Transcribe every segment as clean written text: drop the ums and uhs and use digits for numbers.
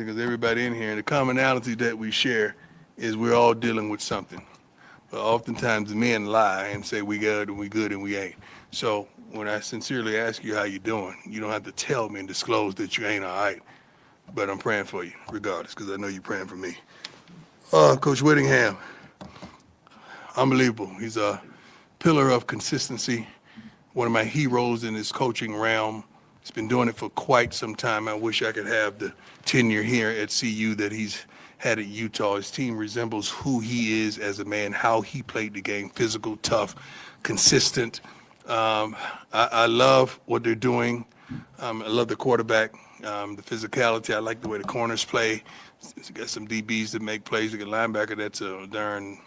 because everybody in here, the commonality that we share is we're all dealing with something. But oftentimes men lie and say we good and we ain't. So when I sincerely ask you how you doing, you don't have to tell me and disclose that you ain't all right. But I'm praying for you regardless because I know you're praying for me. Coach Whittingham, unbelievable. He's a pillar of consistency, one of my heroes in this coaching realm. He's been doing it for quite some time. I wish I could have the tenure here at CU that he's had at Utah. His team resembles who he is as a man, how he played the game, physical, tough, consistent. I love what they're doing. I love the quarterback, the physicality. I like the way the corners play. He's got some DBs that make plays. They got a linebacker that's a darn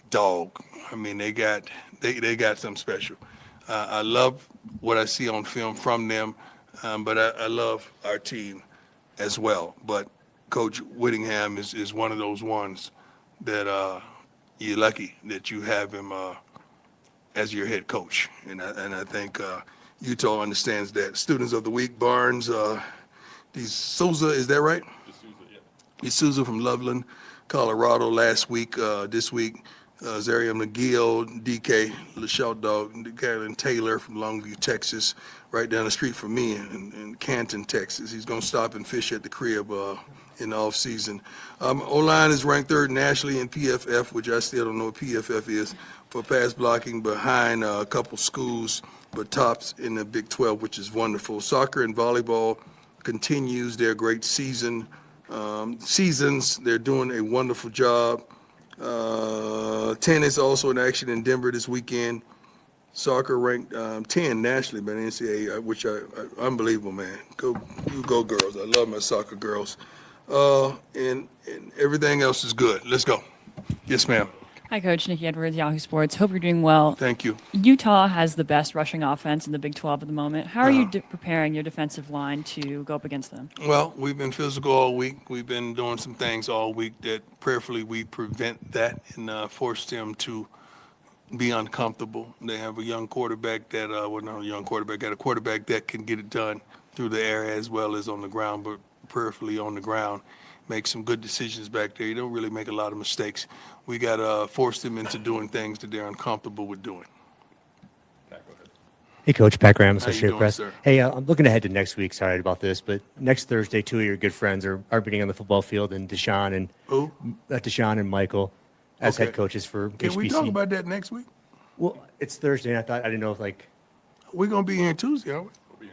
dog. I mean, they got something special. I love what I see on film from them, but I love our team as well. But Coach Whittingham is one of those ones that you're lucky that you have him as your head coach. And I think Utah understands that. Students of the week, Barnes, Souza, is that right? D'Souza from Loveland, Colorado last week. This week, Zaria McGill, DK, LaShaw Dog, Carolyn Taylor from Longview, Texas, right down the street from me in Canton, Texas. He's going to stop and fish at the crib in the off-season. O-line is ranked third nationally in PFF, which I still don't know what PFF is, for pass blocking behind a couple schools, but tops in the Big 12, which is wonderful. Soccer and volleyball continues their great seasons. They're doing a wonderful job. Tennis also in action in Denver this weekend. Soccer ranked 10 nationally by the NCAA, which unbelievable, man. You go girls. I love my soccer girls. And everything else is good. Let's go. Yes, ma'am. Hi, Coach. Nikki Edwards, Yahoo Sports. Hope you're doing well. Thank you. Utah has the best rushing offense in the Big 12 at the moment. How are you preparing your defensive line to go up against them? Well, we've been physical all week. We've been doing some things all week that prayerfully we prevent that and force them to be uncomfortable. They have a young quarterback that, not a young quarterback, got a quarterback that can get it done through the air as well as on the ground, but prayerfully on the ground. Make some good decisions back there. You don't really make a lot of mistakes. We got to force them into doing things that they're uncomfortable with doing. Hey, Coach. Pat Graham, How you Associated doing, Press. sir? Hey, I'm looking ahead to next week. Sorry about this, but next Thursday, two of your good friends are being on the football field, and Deshaun and Michael as Okay. head coaches for Can HBC. we talk about that next week? Well, it's Thursday, and I didn't know if We're going to be here Tuesday, aren't we?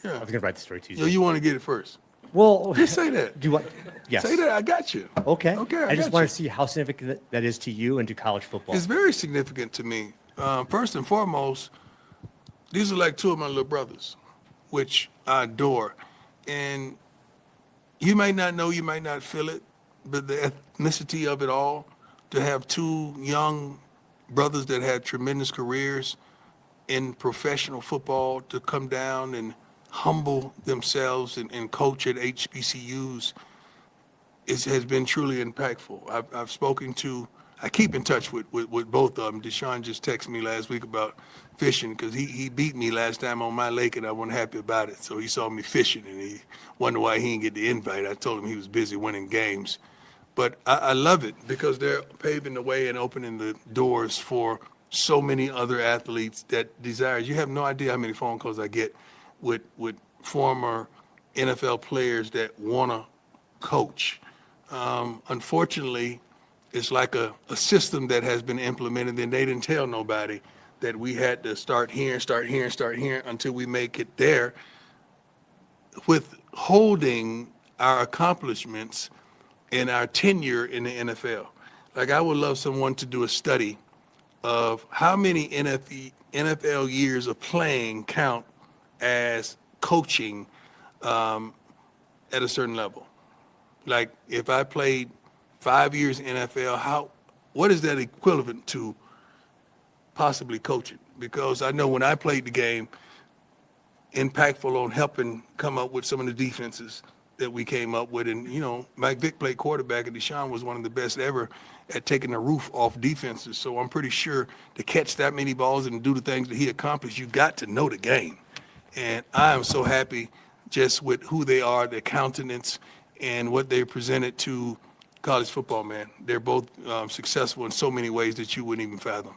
I was going to write the story Tuesday. Yo, you want to get it first? Well, Just say that. do you want? Yes. Say that. I got you. Okay. Okay, I just got want you. to see how significant that is to you and to college football. It's very significant to me. First and foremost, these are like two of my little brothers, which I adore. And you might not know, you might not feel it, but the ethnicity of it all, to have two young brothers that had tremendous careers in professional football to come down and humble themselves and coach at HBCUs has been truly impactful. I've spoken to, I keep in touch with both of them. Deshaun just texted me last week about fishing because he beat me last time on my lake and I wasn't happy about it. So he saw me fishing and he wondered why he didn't get the invite. I told him he was busy winning games. But I love it because they're paving the way and opening the doors for so many other athletes that desire. You have no idea how many phone calls I get with former NFL players that want to coach. Unfortunately, it's like a system that has been implemented, and they didn't tell nobody that we had to start here until we make it there, withholding our accomplishments and our tenure in the NFL. Like, I would love someone to do a study of how many NFL years of playing count as coaching at a certain level. Like, if I played 5 years in NFL, what is that equivalent to possibly coaching? Because I know when I played the game, impactful on helping come up with some of the defenses that we came up with. And, Mike Vick played quarterback, and Deshaun was one of the best ever at taking the roof off defenses. So I'm pretty sure to catch that many balls and do the things that he accomplished, you got to know the game. And I am so happy just with who they are, their countenance, and what they presented to college football, man. They're both successful in so many ways that you wouldn't even fathom.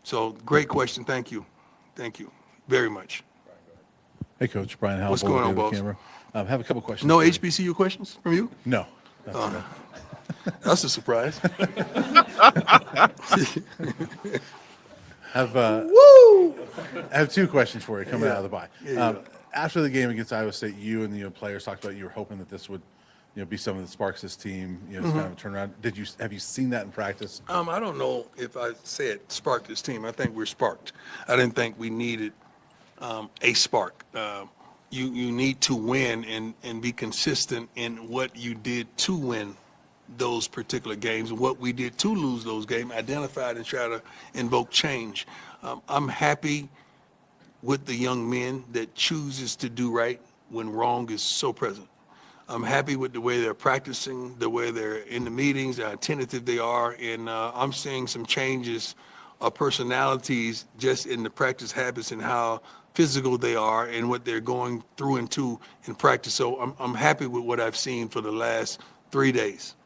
So great question. Thank you. Thank you very much. Hey, Coach. Brian Howell. What's going on, the boss? camera. I have a couple questions. No for you. HBCU questions from you? No. That's enough. That's a surprise. I have two questions for you coming out of the bye. After the game against Iowa State, you and the players talked about you were hoping that this would, be something that sparks this team. It's kind of a turnaround. Have you seen that in practice? I don't know if I said spark this team. I think we're sparked. I didn't think we needed a spark. You need to win and be consistent in what you did to win those particular games and what we did to lose those games, identified and try to invoke change. I'm happy with the young men that chooses to do right when wrong is so present. I'm happy with the way they're practicing, the way they're in the meetings, how attentive they are, and I'm seeing some changes of personalities just in the practice habits and how physical they are and what they're going through into in practice. So I'm happy with what I've seen for the last 3 days.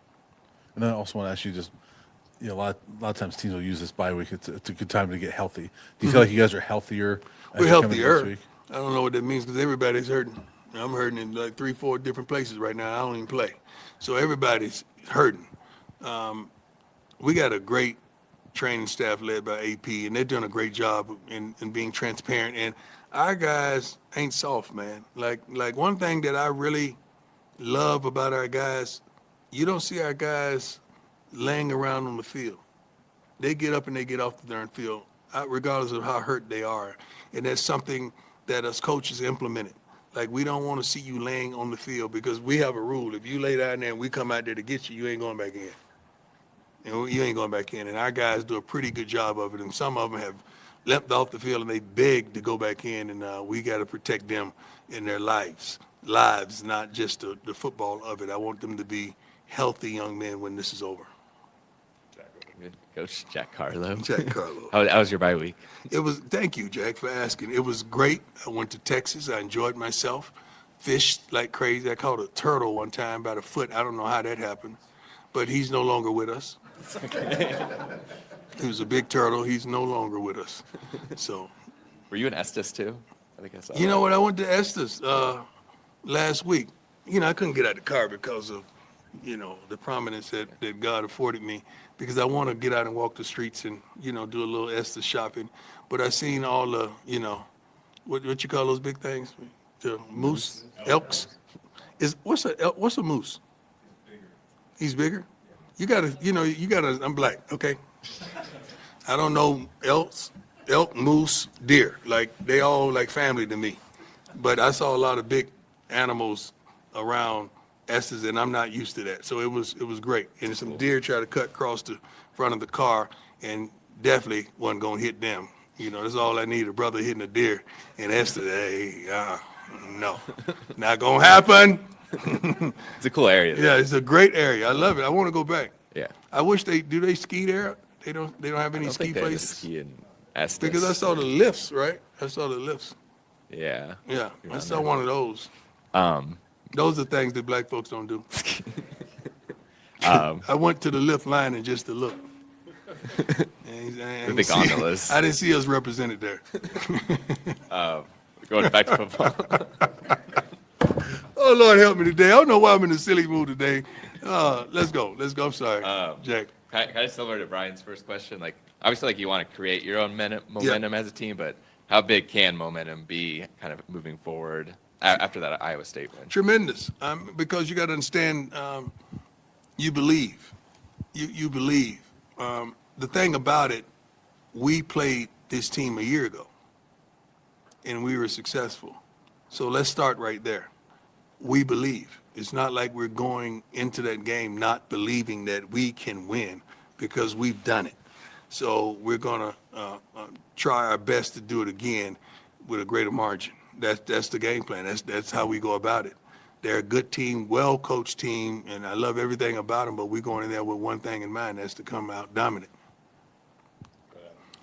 And then I also want to ask you just, a lot of times teams will use this bye week. It's a good time to get healthy. Do you feel like you guys are healthier? as We're you come into this healthier. week? I don't know what that means because everybody's hurting. I'm hurting in like 3-4 different places right now. I don't even play. So everybody's hurting. We got a great training staff led by AP, and they're doing a great job in being transparent. And our guys ain't soft, man. Like one thing that I really love about our guys, you don't see our guys laying around on the field. They get up and they get off the darn field, regardless of how hurt they are. And that's something that us coaches implemented. Like, we don't want to see you laying on the field because we have a rule. If you lay down there and we come out there to get you, you ain't going back in. You ain't going back in. And our guys do a pretty good job of it. And some of them have leapt off the field and they beg to go back in. And we got to protect them in their lives, not just the football of it. I want them to be healthy young men when this is over. Coach Jack Carlo. Jack Carlo. How was your bye week? Thank you, Jack, for asking. It was great. I went to Texas. I enjoyed myself. Fished like crazy. I caught a turtle one time by the foot. I don't know how that happened, but he's no longer with us. He was a big turtle. He's no longer with us. So. Were you in Estes too? I think I saw. You know what? I went to Estes last week. I couldn't get out of the car because of, the prominence that God afforded me, because I want to get out and walk the streets and, do a little Estes shopping. But I seen all the, what you call those big things? The moose, elks. What's a moose? He's bigger? You gotta, I'm black, okay? I don't know elk, moose, deer. Like, they all like family to me. But I saw a lot of big animals around Estes, and I'm not used to that. So it was great. And some deer tried to cut across the front of the car, and definitely wasn't going to hit them. That's all I need, a brother hitting a deer in Estes. Hey, no, not going to happen. It's a cool area. Yeah, it's a great area. I love it. I want to go back. Yeah. I wish they ski there. They don't have any I don't ski think they have a places. ski in Estes. Because I saw the lifts, right? I saw the lifts. Yeah. Yeah, You're I not saw there. one of those. Those are things that black folks don't do. I went to the lift line and just to look. The big gondolas. I didn't see us represented there. Going back to football. Oh, Lord, help me today. I don't know why I'm in a silly mood today. Let's go. I'm sorry, Jack. Kind of similar to Brian's first question. Like, obviously, like, you want to create your own momentum as a team, but how big can momentum be kind of moving forward after that Iowa State win? Tremendous, because you got to understand, you believe. You believe. The thing about it, we played this team a year ago, and we were successful. So let's start right there. We believe. It's not like we're going into that game not believing that we can win, because we've done it. So we're going to try our best to do it again with a greater margin. That's the game plan. That's how we go about it. They're a good team, well-coached team, and I love everything about them, but we're going in there with one thing in mind, that's to come out dominant.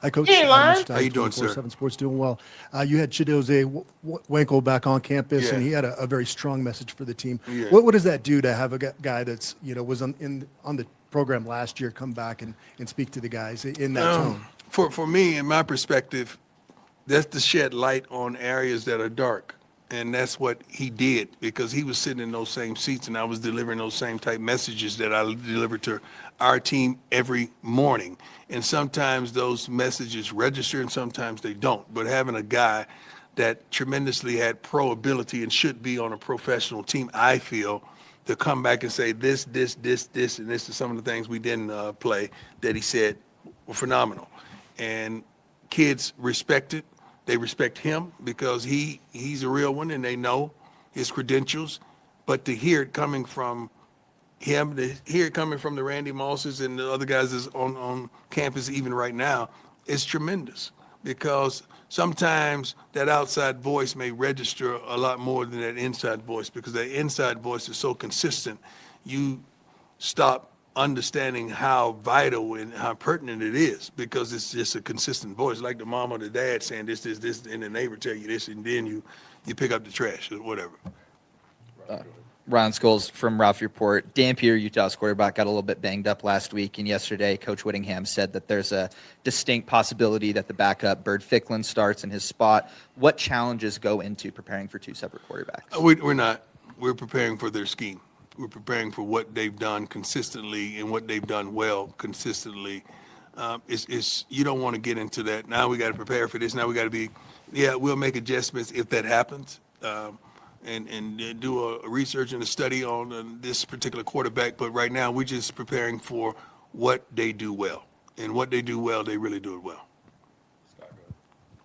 Hi, Coach. Hey, Lon. Mr. How you doing, sir? 24/7 Sports doing well. You had Chidozie Wanko back on campus, and Yeah. he had a very strong message for the team. Yeah. What does that do to have a guy that's was on the program last year come back and speak to the guys in that tone? For me, in my perspective, that's to shed light on areas that are dark. And that's what he did, because he was sitting in those same seats and I was delivering those same type messages that I deliver to our team every morning. And sometimes those messages register and sometimes they don't. But having a guy that tremendously had pro ability and should be on a professional team, I feel, to come back and say this, and this is some of the things we didn't play that he said were phenomenal. And kids respect it. They respect him because he's a real one and they know his credentials. But to hear it coming from him, to hear it coming from the Randy Mosses and the other guys that's on campus even right now, is tremendous, because sometimes that outside voice may register a lot more than that inside voice, because that inside voice is so consistent, you stop understanding how vital and how pertinent it is, because it's just a consistent voice, like the mom or the dad saying this, and the neighbor tell you this, and then you pick up the trash or whatever. Ron Scholes from Ralph Report. Dampier, Utah's quarterback, got a little bit banged up last week, and yesterday Coach Whittingham said that there's a distinct possibility that the backup Bird Ficklin starts in his spot. What challenges go into preparing for two separate quarterbacks? We're not. We're preparing for their scheme. We're preparing for what they've done consistently and what they've done well consistently. You don't want to get into that. Now we got to prepare for this. Now we got to we'll make adjustments if that happens. And do a research and a study on this particular quarterback. But right now, we're just preparing for what they do well. And what they do well, they really do it well.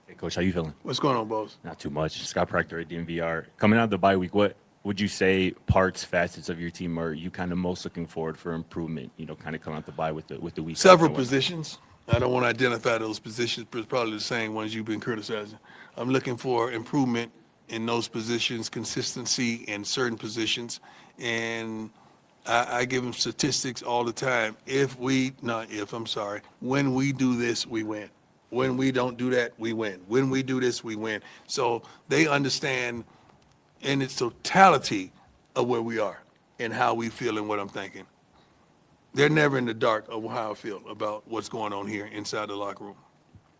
Hey, Coach, how you feeling? What's going on, boss? Not too much. Scott Proctor at DMVR. Coming out of the bye week, what would you say parts, facets of your team are you kind of most looking forward for improvement, kind of coming out the bye with the week? Several positions. I don't want to identify those positions, but it's probably the same ones you've been criticizing. I'm looking for improvement in those positions, consistency in certain positions, and I give them statistics all the time. When we do this, we win. When we don't do that, we win. When we do this, we win. So they understand in its totality of where we are and how we feel and what I'm thinking. They're never in the dark of how I feel about what's going on here inside the locker room.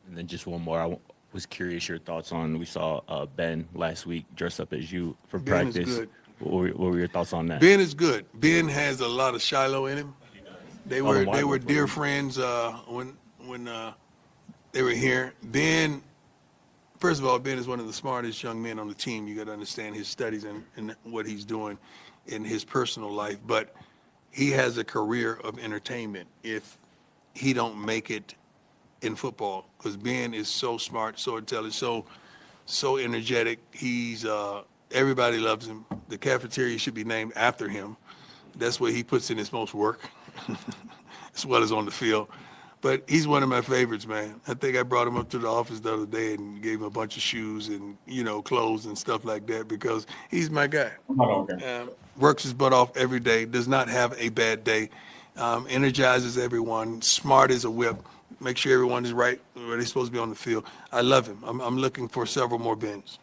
And then just one more. I was curious your thoughts on, we saw Ben last week dress up as you for Ben is practice. good. What were your thoughts on that? Ben is good. Ben has a lot of Shiloh in him. They were dear friends when they were here. Ben, first of all, Ben is one of the smartest young men on the team. You got to understand his studies and what he's doing in his personal life. But he has a career of entertainment if he don't make it in football, because Ben is so smart, so intelligent, so energetic. He's everybody loves him. The cafeteria should be named after him. That's where he puts in his most work, as well as on the field. But he's one of my favorites, man. I think I brought him up to the office the other day and gave him a bunch of shoes and clothes and stuff like that, because he's my guy. Works his butt off every day. Does not have a bad day. Energizes everyone. Smart as a whip. Make sure everyone is right where they're supposed to be on the field. I love him. I'm looking for several more Bens.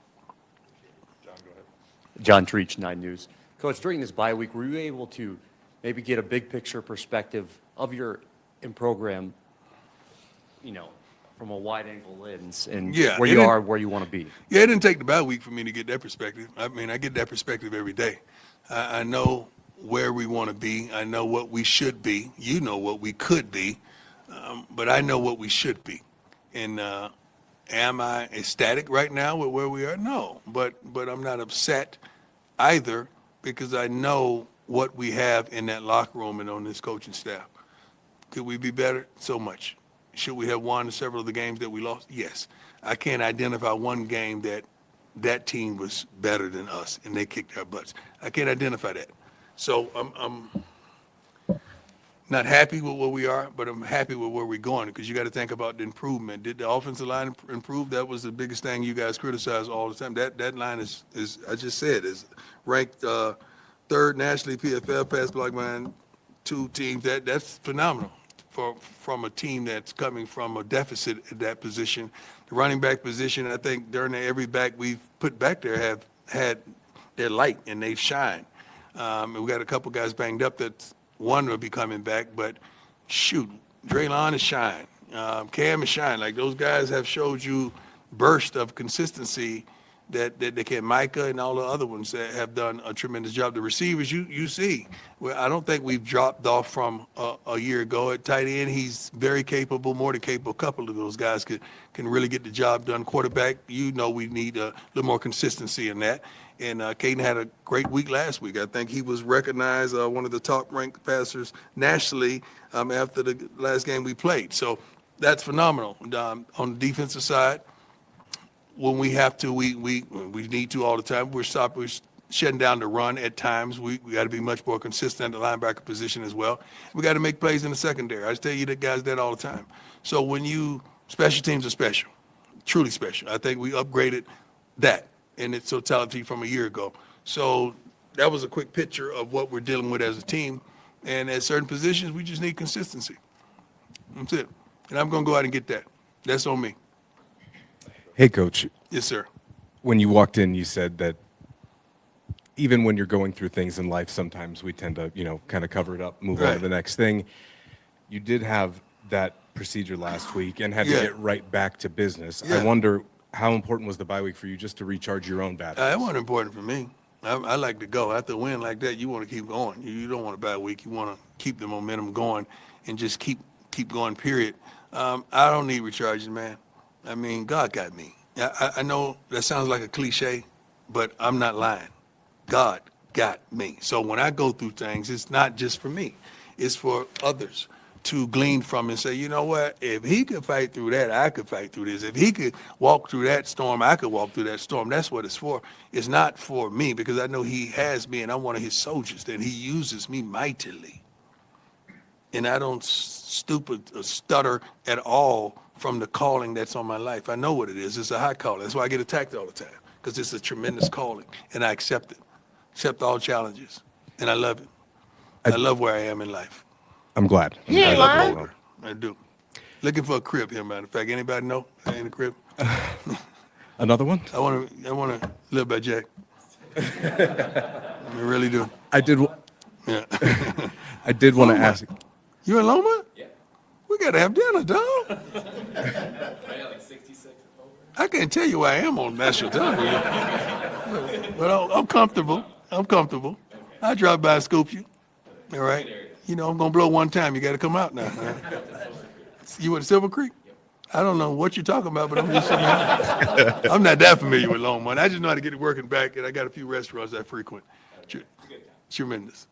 John Treach, 9 News. Coach, during this bye week, were you able to maybe get a big picture perspective of your program, from a wide angle lens and where you are, where you want to be? Yeah, it didn't take the bye week for me to get that perspective. I mean, I get that perspective every day. I know where we want to be. I know what we should be. You know what we could be. But I know what we should be. And am I ecstatic right now with where we are? No. But I'm not upset either, because I know what we have in that locker room and on this coaching staff. Could we be better? So much. Should we have won several of the games that we lost? Yes. I can't identify one game that team was better than us and they kicked our butts. I can't identify that. So I'm not happy with where we are, but I'm happy with where we're going, because you got to think about the improvement. Did the offensive line improve? That was the biggest thing you guys criticize all the time. That line is I just said, is ranked third nationally PFL pass block line, 2 teams. That's phenomenal. from a team that's coming from a deficit at that position. The running back position, I think during every back we've put back there have had their light and they've shined. And we got a couple guys banged up that one will be coming back, but shoot, Draylon has shined. Cam has shined. Like those guys have showed you burst of consistency that they can. Micah and all the other ones that have done a tremendous job. The receivers, you see, well, I don't think we've dropped off from a year ago at tight end. He's very capable, more than capable. A couple of those guys can really get the job done. Quarterback, we need a little more consistency in that. And Caden had a great week last week. I think he was recognized one of the top-ranked passers nationally after the last game we played. So that's phenomenal. On the defensive side, when we have to, we need to all the time. We're shutting down the run at times. We got to be much more consistent at the linebacker position as well. We got to make plays in the secondary. I tell you that guys that all the time. So special teams are special, truly special. I think we upgraded that in its totality from a year ago. So that was a quick picture of what we're dealing with as a team. And at certain positions, we just need consistency. That's it. And I'm going to go out and get that. That's on me. Hey, Coach. Yes, sir. When you walked in, you said that even when you're going through things in life, sometimes we tend to, kind of cover it up, move on to Right. the next thing. You did have that procedure last week and had Yeah. to get right back to business. Yeah. I wonder how important was the bye week for you just to recharge your own batteries? It wasn't important for me. I like to go. After a win like that, you want to keep going. You don't want a bad week. You want to keep the momentum going and just keep going, period. I don't need recharging, man. I mean, God got me. I know that sounds like a cliche, but I'm not lying. God got me. So when I go through things, it's not just for me. It's for others to glean from and say, you know what, if he could fight through that, I could fight through this. If he could walk through that storm, I could walk through that storm. That's what it's for. It's not for me because I know he has me and I'm one of his soldiers, that he uses me mightily. And I don't stutter at all from the calling that's on my life. I know what it is. It's a high calling. That's why I get attacked all the time, because it's a tremendous calling, and I accept it. Accept all challenges, and I love it. I love where I am in life. I'm glad. I love it. I do. Looking for a crib here, matter of fact. Anybody know I ain't a crib? Another one? I want to live by Jack. I really do. I did. Yeah. I did want to Loma. ask. You in Loma? Yeah. We got to have dinner, dog. I can't tell you where I am on national television. But I'm comfortable. I drive by and scoop you. All right? I'm going to blow one time. You got to come out now. All right? You at Silver Creek? I don't know what you're talking about, but I'm just saying. I'm not that familiar with Loma. I just know how to get it working back, and I got a few restaurants I frequent. Tremendous.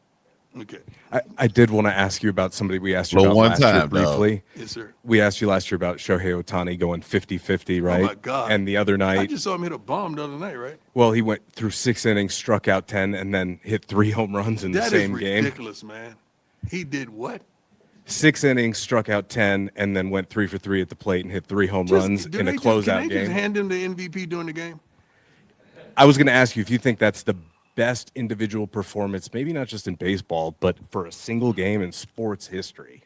Okay. I did want to ask you about somebody we asked you Well, about one last year time, briefly. Yes, sir. We asked you last year about Shohei Ohtani going 50-50, right? Oh, my God. And the other I night, just saw him hit a bomb the other night, right? well, he went through 6 innings, struck out 10, and then hit 3 home runs in the That is same game. ridiculous, man. He did what? 6 innings, struck out 10, and then went 3 for 3 at the plate and hit 3 home runs in a Can closeout they just game. hand him the MVP during the game? I was going to ask you if you think that's the best individual performance, maybe not just in baseball, but for a single game in sports history.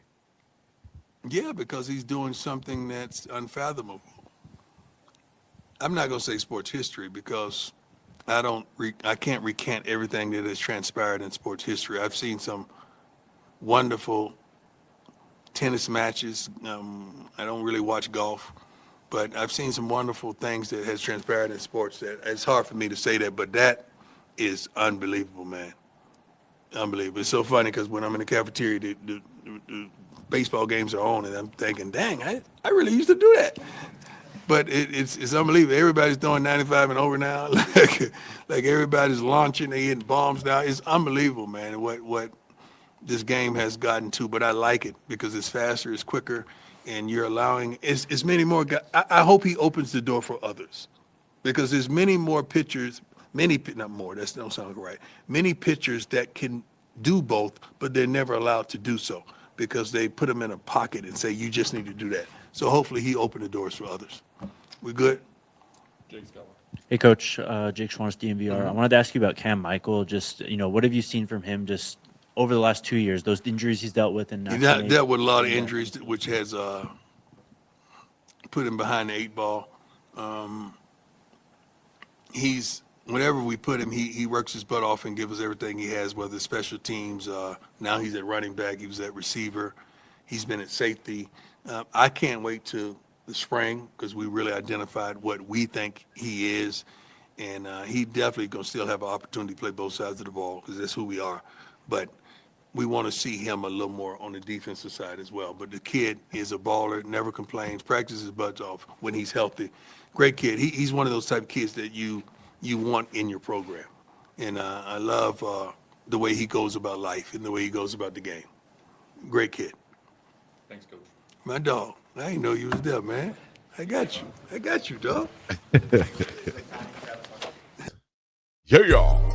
Yeah, because he's doing something that's unfathomable. I'm not going to say sports history because I can't recant everything that has transpired in sports history. I've seen some wonderful tennis matches. I don't really watch golf, but I've seen some wonderful things that has transpired in sports that it's hard for me to say that, but that is unbelievable, man. Unbelievable. It's so funny because when I'm in the cafeteria, the baseball games are on, and I'm thinking, dang, I really used to do that. But it's unbelievable. Everybody's throwing 95 and over now. like everybody's launching, they hitting bombs now. It's unbelievable, man, what this game has gotten to. But I like it because it's faster, it's quicker, and you're allowing it's many more guys. I hope he opens the door for others because there's many more pitchers. Not more, that don't sound right. Many pitchers that can do both, but they're never allowed to do so because they put them in a pocket and say, you just need to do that. So hopefully he opened the doors for others. We good? Hey, Coach. Jake Schwannis, DMVR. I wanted to ask you about Cam Michael. Just, what have you seen from him just over the last 2 years, those injuries he's dealt with, and He nationally. dealt with a lot of injuries, which has put him behind the 8 ball. He's whenever we put him, he works his butt off and gives us everything he has, whether it's special teams. Now he's at running back. He was at receiver. He's been at safety. I can't wait till the spring because we really identified what we think he is. And he definitely going to still have an opportunity to play both sides of the ball because that's who we are. But we want to see him a little more on the defensive side as well. But the kid is a baller, never complains, practices his butt off when he's healthy. Great kid. He's one of those type of kids that you want in your program. And I love the way he goes about life and the way he goes about the game. Great kid. Thanks, Coach. My dog. I didn't know you was there, man. I got you, dog. Yeah, y'all.